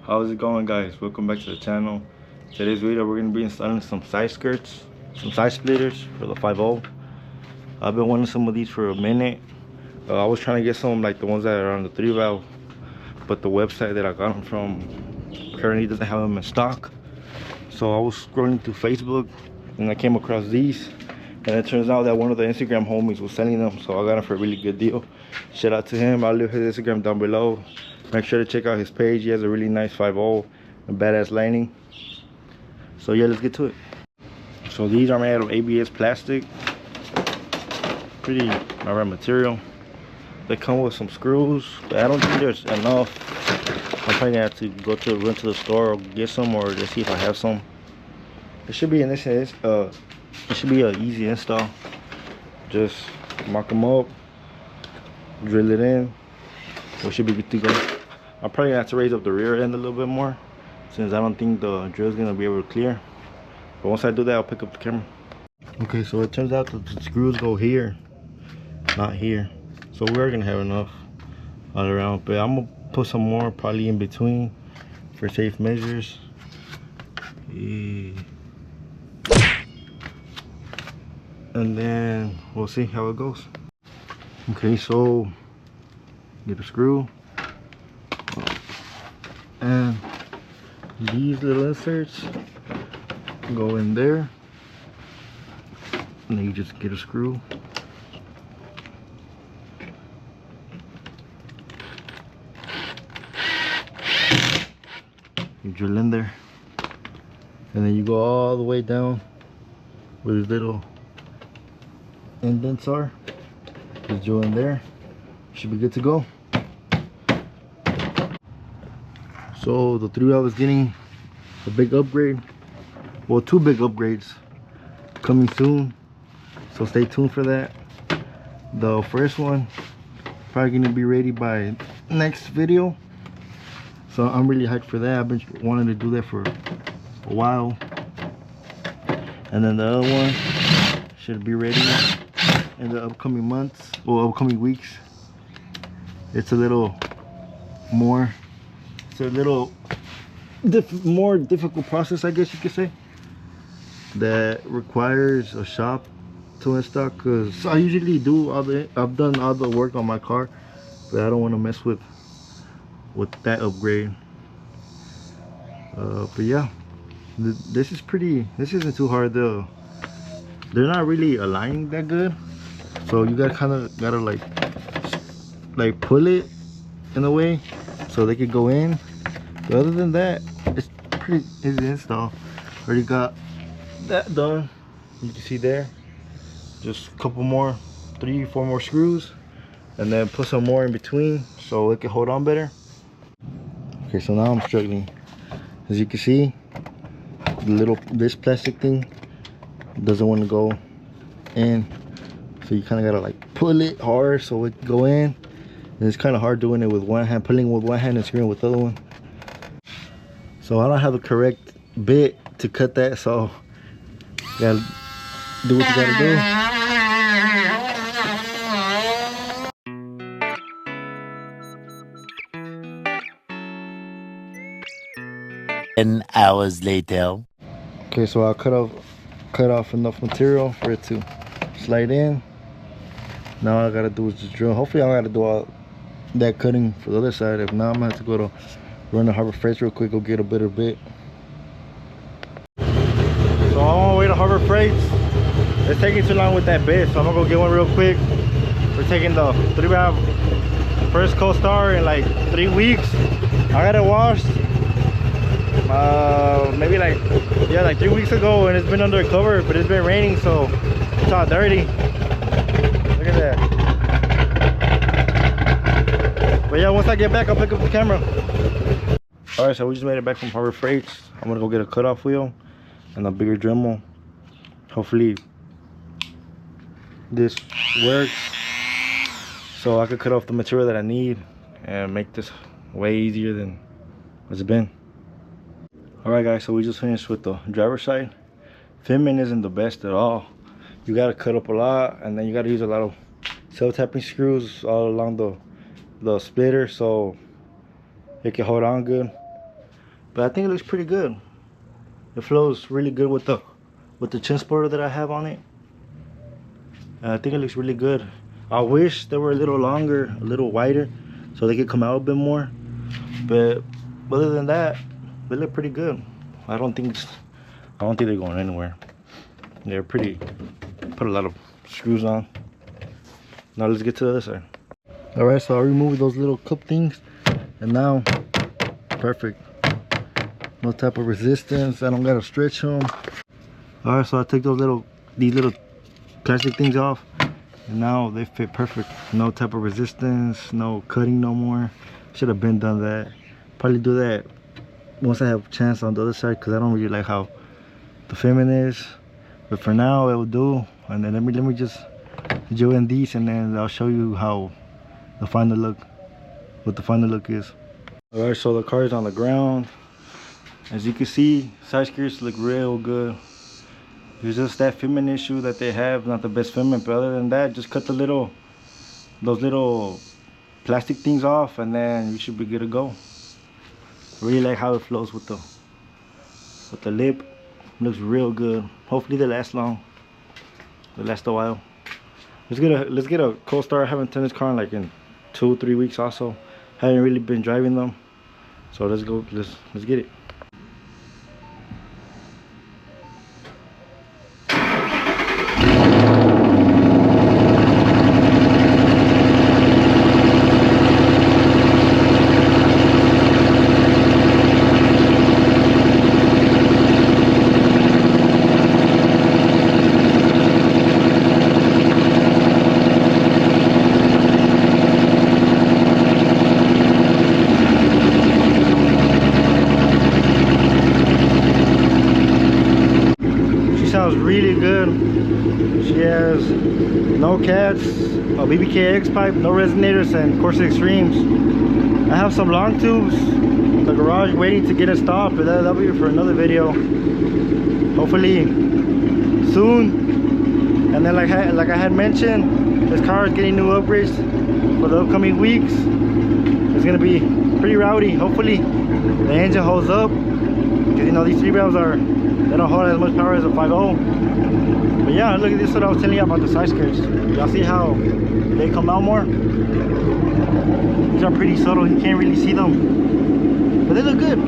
How's it going, guys? Welcome back to the channel. Today's video we're going to be installing some side skirts, some side splitters for the 5.0. I've been wanting some of these for a minute. I was trying to get some like the ones that are on the 3 valve, but the website that I got them from currently doesn't have them in stock. So I was scrolling through Facebook and I came across these, and it turns out that one of the Instagram homies was selling them, so I got them for a really good deal. Shout out to him. I'll leave his Instagram down below. Make sure to check out his page. He has a really nice 5.0 and badass lining. So yeah, let's get to it. So these are made out of ABS plastic. Pretty alright material. They come with some screws, but I don't think there's enough. I'm probably gonna have to run to the store or get some, or just see if I have some. It should be in this. It should be an easy install. Just mark them up, drill it in. We should be good to go. I'm probably gonna have to raise up the rear end a little bit more, since I don't think the drill is gonna be able to clear. But once I do that, I'll pick up the camera. Okay, so it turns out that the screws go here, not here. So we're gonna have enough all around, but I'm gonna put some more probably in between for safe measures. And then we'll see how it goes. Okay, so get a screw, and these little inserts go in there, and then you just get a screw. You drill in there, and then you go all the way down where these little indents are. Just drill in there. Should be good to go. So the 3 valve is getting a big upgrade. Well, 2 big upgrades coming soon, so stay tuned for that. The first one probably gonna be ready by next video, so I'm really hyped for that. I've been wanting to do that for a while. And then the other one should be ready in the upcoming months or upcoming weeks. It's a little more, more difficult process, I guess you could say, that requires a shop to install, because I usually do I've done all the work on my car, but I don't want to mess with that upgrade. But yeah, this isn't too hard though. They're not really aligning that good, so you gotta like pull it in a way so they could go in. But other than that, it's pretty easy to install. Already got that done. You can see there, just a couple more, 3-4 more screws, and then put some more in between so it can hold on better. Okay, so now I'm struggling. As you can see, this plastic thing doesn't want to go in, so you kind of gotta like pull it hard so it can go in. And it's kind of hard doing it with one hand, pulling with one hand and screwing with the other one. So I don't have the correct bit to cut that, so you gotta do what you gotta do. 10 hours later. Okay, so I cut off enough material for it to slide in. Now all I gotta do is just drill. Hopefully I don't gotta do all that cutting for the other side. If not, I'm gonna have to go to run to Harbor Freight real quick, go get a better bit. So I'm on my way to Harbor Freight. It's taking too long with that bit, so I'm gonna go get one real quick. We're taking the 3 valve first co-star in like 3 weeks. I got it washed maybe like 3 weeks ago, and it's been under cover, but it's been raining, so it's all dirty. Look at that. But yeah, once I get back, I'll pick up the camera. All right, so we just made it back from Harbor Freight. I'm gonna go get a cutoff wheel and a bigger Dremel. Hopefully this works, so I could cut off the material that I need and make this way easier than it's been. All right, guys, so we just finished with the driver's side. Filming isn't the best at all. You gotta cut up a lot, and then you gotta use a lot of self-tapping screws all along the splitter so it can hold on good. But I think it looks pretty good. It flows really good with the chin spoiler that I have on it. I think it looks really good. I wish they were a little longer, a little wider, so they could come out a bit more. But other than that, they look pretty good. I don't think they're going anywhere. They're pretty. Put a lot of screws on. Now let's get to the other side. All right, so I removed those little cup things, and now perfect. No type of resistance. I don't gotta stretch them. All right, so I took these little plastic things off, and now they fit perfect. No type of resistance, no cutting no more. Should have been done that. Probably do that once I have a chance on the other side, because I don't really like how the fitment is. But for now, it will do. And then let me just do in these, and then I'll show you how the final look, what the final look is. All right, so the car is on the ground. As you can see, side skirts look real good. It's just that fitment issue that they have, not the best fitment. But other than that, just cut those little plastic things off, and then you should be good to go. Really like how it flows with the lip. Looks real good. Hopefully they last long. They last a while. Let's get a cold start. I haven't turned this car in like in 2-3 weeks also. Haven't really been driving them. So let's go. Let's get it. Sounds really good. She has no cats, a BBK X pipe, no resonators, and Corsa Extremes. I have some long tubes in the garage waiting to get installed, but that'll be for another video. Hopefully soon. And then like I had mentioned, this car is getting new upgrades for the upcoming weeks. It's gonna be pretty rowdy. Hopefully the engine holds up, because you know these 3 valves they don't hold as much power as a 5.0. But yeah, look at this, what I was telling you about the side skirts. Y'all see how they come out more? These are pretty subtle, you can't really see them. But they look good.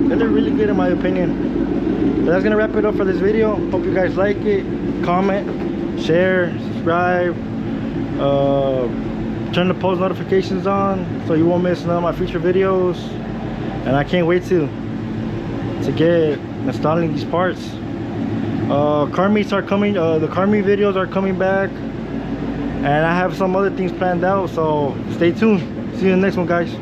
They look really good in my opinion. But that's gonna wrap it up for this video. Hope you guys like it. Comment, share, subscribe. Turn the post notifications on so you won't miss none of my future videos. And I can't wait to get installing these parts. Car meets are coming. The car meet videos are coming back, and I have some other things planned out, so stay tuned. See you in the next one, guys.